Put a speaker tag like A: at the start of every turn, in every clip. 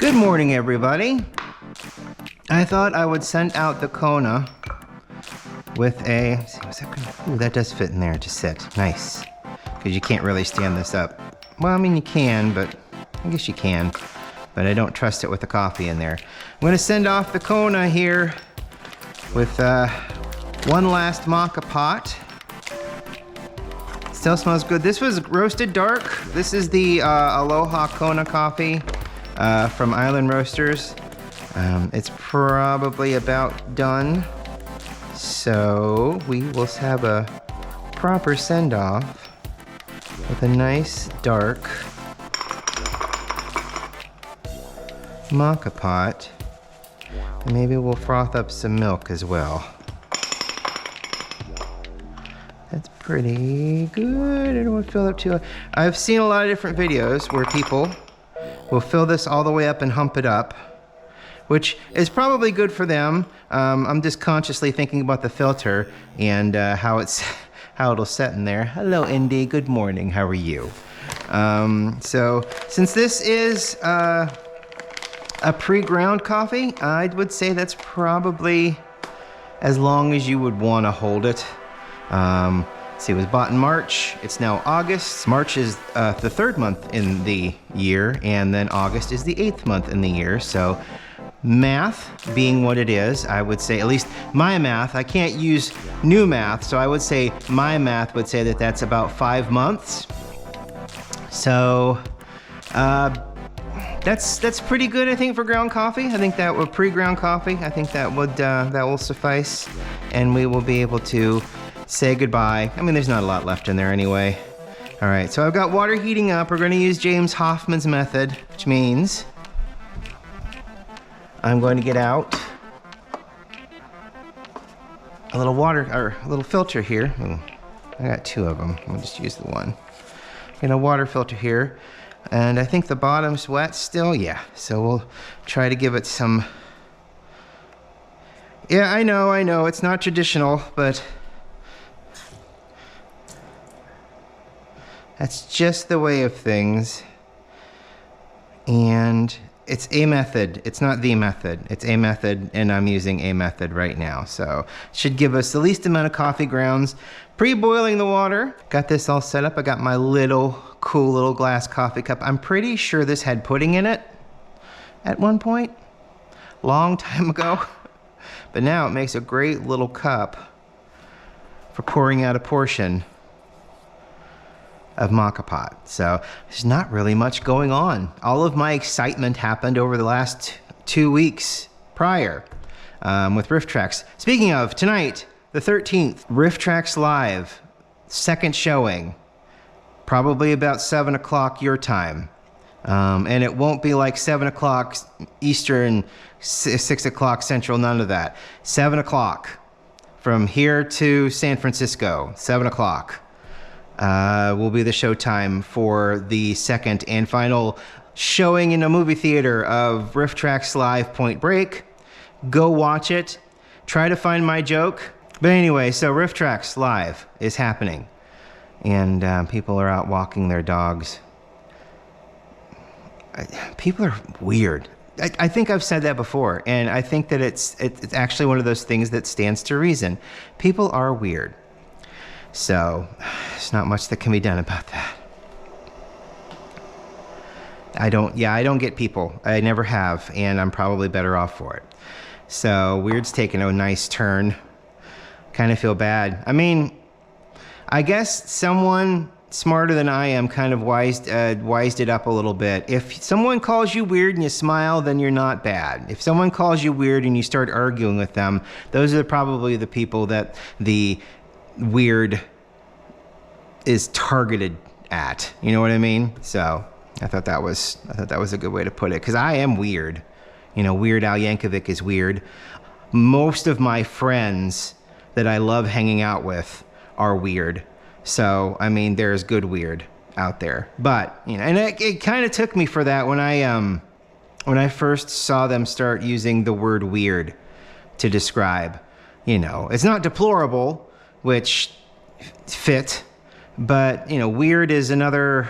A: Good morning, everybody. I thought I would send out the Kona with a, let's see, what's that gonna, ooh, that does fit in there to sit. Nice. Because you can't really stand this up. Well, I mean, you can, but I guess you can. But I don't trust it with the coffee in there. I'm gonna send off the Kona here with one last Moka Pot. Still smells good. This was roasted dark. This is the Aloha Kona coffee from Island Roasters. It's probably about done. So we will have a proper send-off with a nice dark Moka Pot. And maybe we'll froth up some milk as well. That's pretty good. I don't want to fill it up too. I've seen a lot of different videos where people will fill this all the way up and hump it up, which is probably good for them. I'm just consciously thinking about the filter and how it'll set in there. Hello, Indy. Good morning. How are you? So since this is a pre-ground coffee, I would say that's probably as long as you would want to hold it. See, it was bought in March. It's now August. March is the third month in the year, and then August is the 8th month in the year. So math being what it is, I would say, at least my math, I can't use new math, so I would say my math would say that that's about 5 months. So that's pretty good, I think, for ground coffee. I think that would pre-ground coffee. I think that would that will suffice, and we will be able to say goodbye. I mean, there's not a lot left in there anyway. All right, so I've got water heating up. We're going to use James Hoffmann's method, which means I'm going to get out a little water, or a little filter here. Ooh, I got two of them. I'll just use the one. And a water filter here. And I think the bottom's wet still. Yeah, so we'll try to give it some. Yeah, I know, it's not traditional, but that's just the way of things. And it's a method. It's not the method. It's a method, and I'm using a method right now. So it should give us the least amount of coffee grounds. Pre-boiling the water. Got this all set up. I got my little cool little glass coffee cup. I'm pretty sure this had pudding in it at one point, long time ago. But now it makes a great little cup for pouring out a portion of Moka Pot. So there's not really much going on. All of my excitement happened over the last 2 weeks prior with Riff Tracks. Speaking of, tonight, the 13th, Riff Tracks Live, second showing, probably about 7 o'clock your time. And it won't be like 7 o'clock Eastern, 6 o'clock Central, none of that. 7 o'clock from here to San Francisco, 7 o'clock. Will be the showtime for the second and final showing in a movie theater of Riff Tracks Live Point Break. Go watch it. Try to find my joke. But anyway, so Riff Tracks Live is happening. And people are out walking their dogs. People are weird. I think I've said that before, and I think that it's actually one of those things that stands to reason. People are weird. So, there's not much that can be done about that. I don't get people. I never have, and I'm probably better off for it. So, weird's taking a nice turn. Kind of feel bad. I mean, I guess someone smarter than I am kind of wised it up a little bit. If someone calls you weird and you smile, then you're not bad. If someone calls you weird and you start arguing with them, those are probably the people that the weird is targeted at. You know what I mean? So I thought that was a good way to put it, because I am weird. You know, Weird Al Yankovic is weird. Most of my friends that I love hanging out with are weird. So I mean, there's good weird out there. But you know, and it kind of took me for that when I first saw them start using the word weird to describe. You know, it's not deplorable, which fit, But, you know, weird is another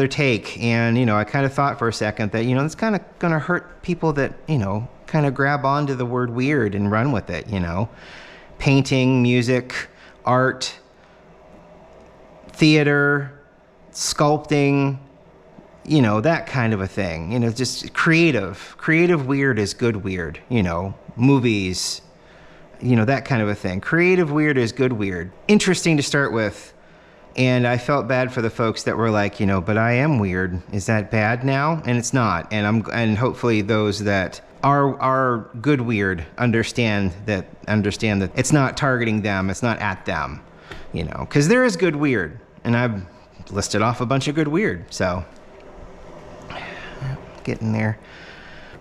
A: take. And, you know, I kind of thought for a second that, you know, it's kind of going to hurt people that, you know, kind of grab onto the word weird and run with it, you know. Painting, music, art, theater, sculpting, you know, that kind of a thing. You know, just creative. Creative weird is good weird, you know. Movies, you know, that kind of a thing. Creative weird is good weird. Interesting to start with. And I felt bad for the folks that were like, you know, but I am weird. Is that bad now? And it's not. And hopefully those that are good weird understand that it's not targeting them. It's not at them, you know, because there is good weird. And I've listed off a bunch of good weird. So getting there.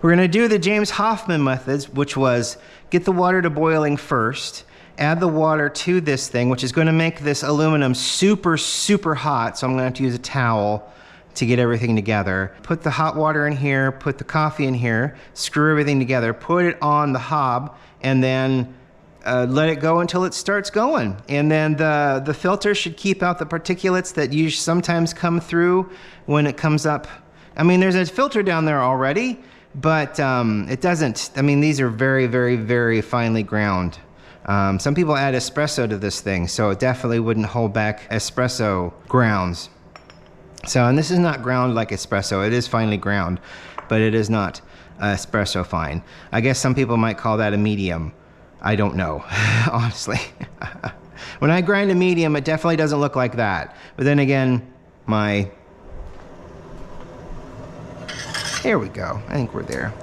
A: We're going to do the James Hoffmann methods, which was get the water to boiling first. Add the water to this thing, which is going to make this aluminum super, super hot. So I'm going to have to use a towel to get everything together. Put the hot water in here, put the coffee in here, screw everything together, put it on the hob, and then let it go until it starts going. And then the filter should keep out the particulates that you sometimes come through when it comes up. I mean, there's a filter down there already, but it doesn't. I mean, these are very, very, very finely ground. Some people add espresso to this thing, so it definitely wouldn't hold back espresso grounds. So, and this is not ground like espresso. It is finely ground, but it is not espresso fine. I guess some people might call that a medium. I don't know, honestly. When I grind a medium, it definitely doesn't look like that. But then again, here we go. I think we're there.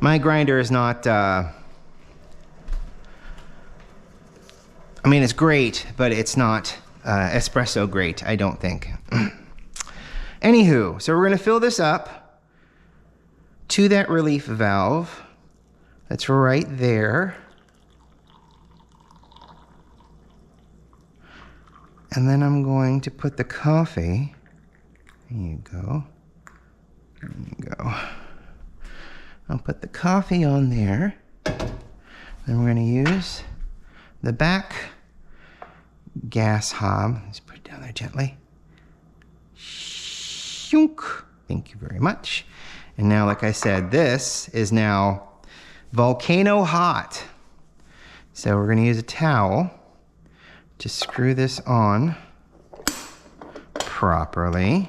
A: My grinder is not, I mean, it's great, but it's not espresso great, I don't think. Anywho, so we're going to fill this up to that relief valve. That's right there. And then I'm going to put the coffee. There you go. There you go. I'll put the coffee on there. Then we're going to use the back gas hob. Just put it down there gently. Shunk. Thank you very much. And now, like I said, this is now volcano hot. So we're going to use a towel to screw this on properly.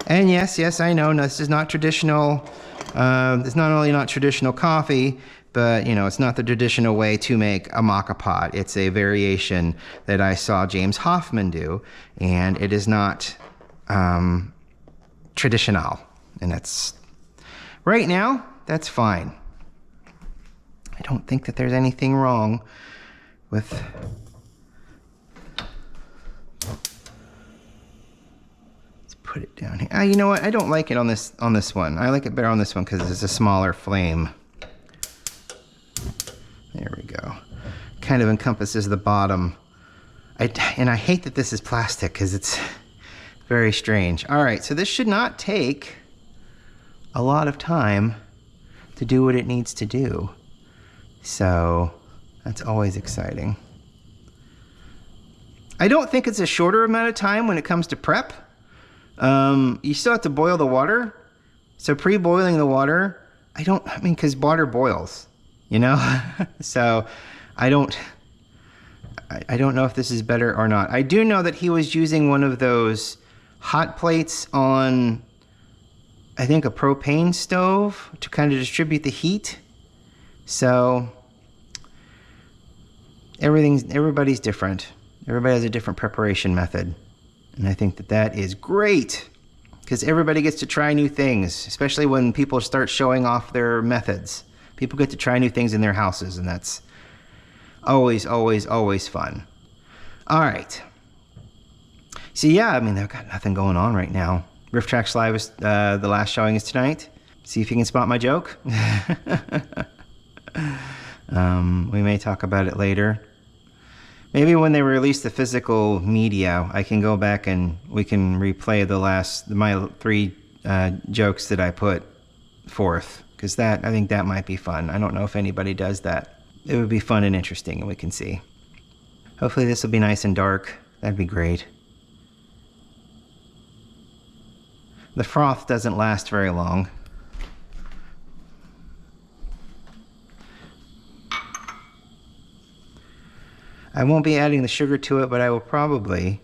A: And yes, I know, no, this is not traditional. It's not only not traditional coffee, but, you know, it's not the traditional way to make a Moka Pot. It's a variation that I saw James Hoffmann do, and it is not traditional. And that's, right now, that's fine. I don't think that there's anything wrong with put it down here. You know what? I don't like it on this one. I like it better on this one because it's a smaller flame. There we go. Kind of encompasses the bottom. And I hate that this is plastic because it's very strange. All right, so this should not take a lot of time to do what it needs to do. So that's always exciting. I don't think it's a shorter amount of time when it comes to prep. You still have to boil the water. So pre-boiling the water, because water boils, you know? So I don't know if this is better or not. I do know that he was using one of those hot plates on, I think, a propane stove to kind of distribute the heat. So everybody's different. Everybody has a different preparation method. And I think that that is great because everybody gets to try new things, especially when people start showing off their methods. People get to try new things in their houses, and that's always, always, always fun. All right. So yeah, I mean, they've got nothing going on right now. Riff Tracks Live is the last showing is tonight. See if you can spot my joke. We may talk about it later. Maybe when they release the physical media, I can go back and we can replay my 3 jokes that I put forth. Because I think that might be fun. I don't know if anybody does that. It would be fun and interesting, and we can see. Hopefully this will be nice and dark. That'd be great. The froth doesn't last very long. I won't be adding the sugar to it, but I will probably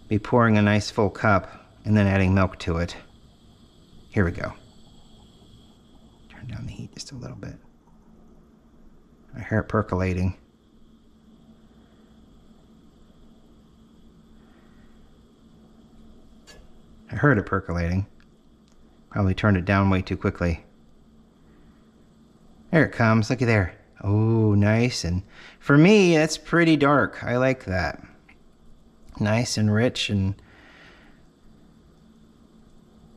A: be pouring a nice full cup and then adding milk to it. Here we go. Turn down the heat just a little bit. I hear it percolating. I heard it percolating. Probably turned it down way too quickly. There it comes, looky there. Oh, nice, and for me, that's pretty dark. I like that. Nice and rich and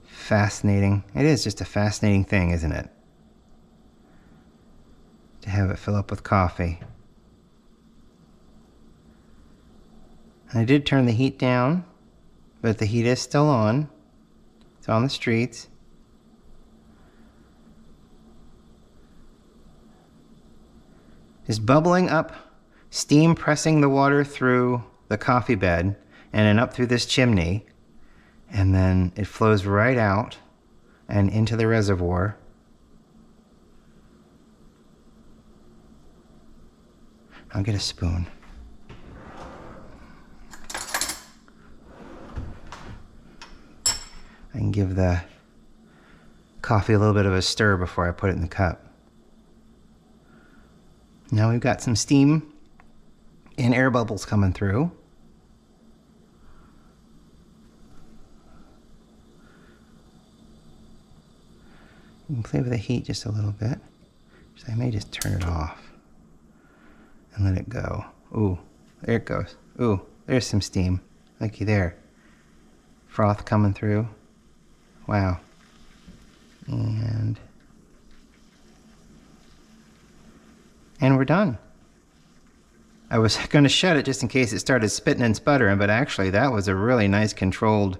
A: fascinating. It is just a fascinating thing, isn't it? To have it fill up with coffee. And I did turn the heat down, but the heat is still on. It's on the streets. Just bubbling up, steam pressing the water through the coffee bed and then up through this chimney, and then it flows right out and into the reservoir. I'll get a spoon. I can give the coffee a little bit of a stir before I put it in the cup. Now we've got some steam and air bubbles coming through. You can play with the heat just a little bit. So I may just turn it off and let it go. Ooh, there it goes. Ooh, there's some steam. Looky there. Froth coming through. Wow. And we're done. I was going to shut it just in case it started spitting and sputtering, but actually that was a really nice controlled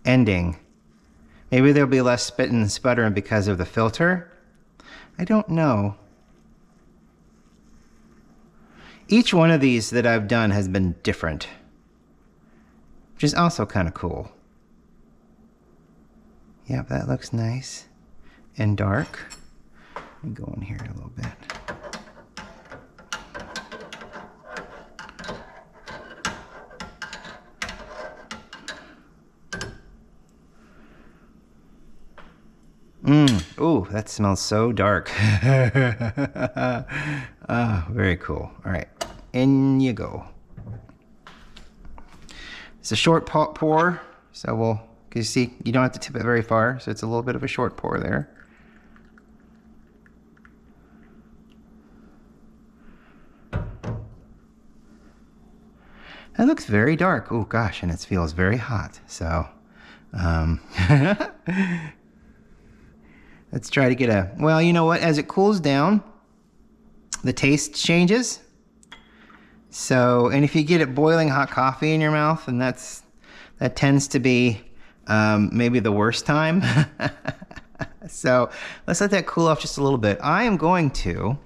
A: ending. Maybe there'll be less spitting and sputtering because of the filter. I don't know. Each one of these that I've done has been different, which is also kind of cool. Yep, that looks nice and dark. Let me go in here a little bit. Ooh, that smells so dark. Ah, very cool. All right, in you go. It's a short pour, so we'll, because you see, you don't have to tip it very far, so it's a little bit of a short pour there. That looks very dark. Oh gosh, and it feels very hot. So, let's try to get a, well, you know what, as it cools down, the taste changes. So, and if you get it boiling hot coffee in your mouth, and that tends to be maybe the worst time. So let's let that cool off just a little bit. I am going to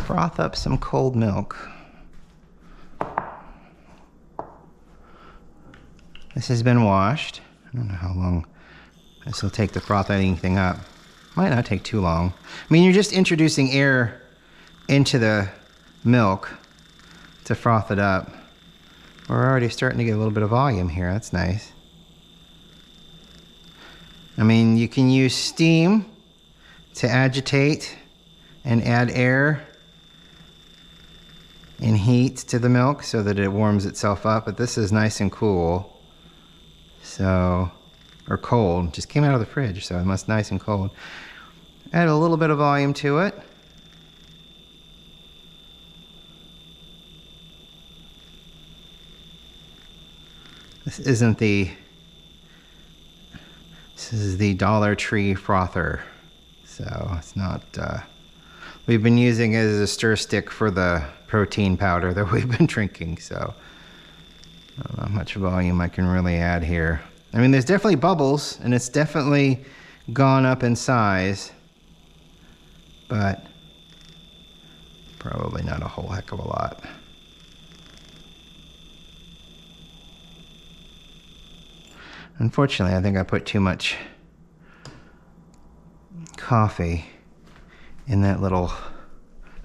A: froth up some cold milk. This has been washed. I don't know how long this will take to froth anything up. Might not take too long. I mean, you're just introducing air into the milk to froth it up. We're already starting to get a little bit of volume here. That's nice. I mean, you can use steam to agitate and add air and heat to the milk so that it warms itself up, but this is nice and cool. So, or cold, just came out of the fridge, so it must be nice and cold. Add a little bit of volume to it. This is the Dollar Tree frother. So it's not, we've been using it as a stir stick for the protein powder that we've been drinking, so. I don't know how much volume I can really add here. I mean, there's definitely bubbles, and it's definitely gone up in size, but probably not a whole heck of a lot. Unfortunately, I think I put too much coffee in that little,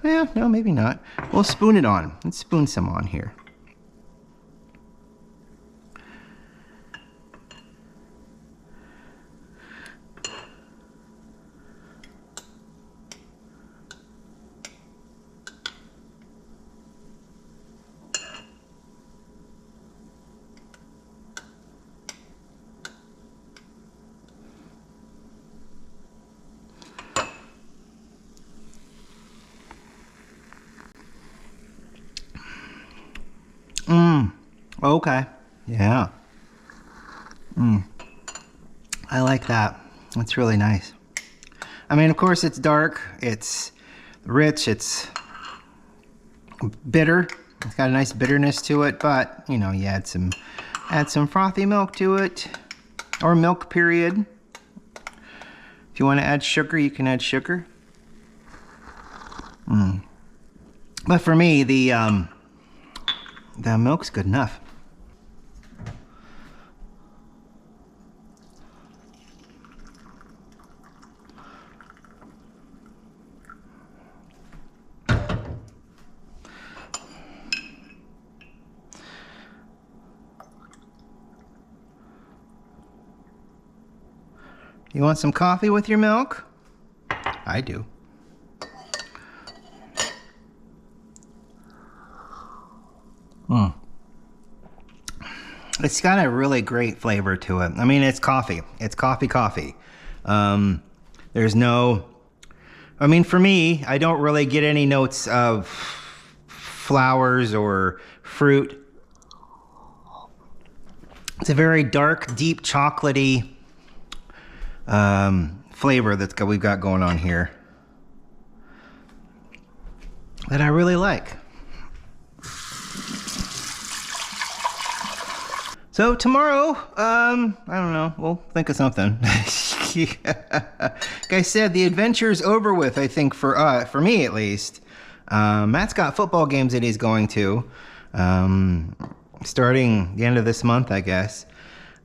A: yeah, no, maybe not. We'll spoon it on. Let's spoon some on here. Okay. Yeah. I like that. It's really nice. I mean, of course, it's dark, it's rich, it's bitter. It's got a nice bitterness to it, but, you know, you add some frothy milk to it, or milk, period. If you want to add sugar, you can add sugar. But for me, the milk's good enough. You want some coffee with your milk? I do. It's got a really great flavor to it. I mean, it's coffee. It's coffee. There's no, I mean, for me, I don't really get any notes of flowers or fruit. It's a very dark, deep, chocolatey flavor we've got going on here that I really like. So tomorrow, I don't know, we'll think of something. Like I said, the adventure's over with, I think, for me at least. Matt's got football games that he's going to, starting the end of this month, I guess.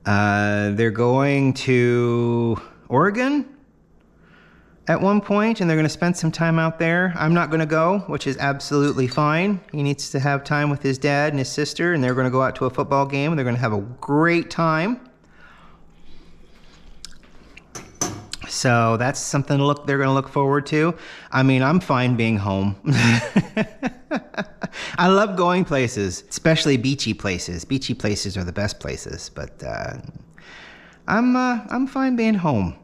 A: They're going to Oregon at one point, and they're going to spend some time out there. I'm not going to go, which is absolutely fine. He needs to have time with his dad and his sister, and they're going to go out to a football game, and they're going to have a great time. So that's something they're going to look forward to. I mean, I'm fine being home. I love going places, especially beachy places. Beachy places are the best places, but I'm fine being home.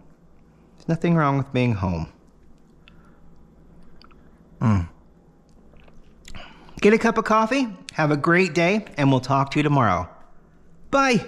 A: There's nothing wrong with being home. Get a cup of coffee, have a great day, and we'll talk to you tomorrow. Bye.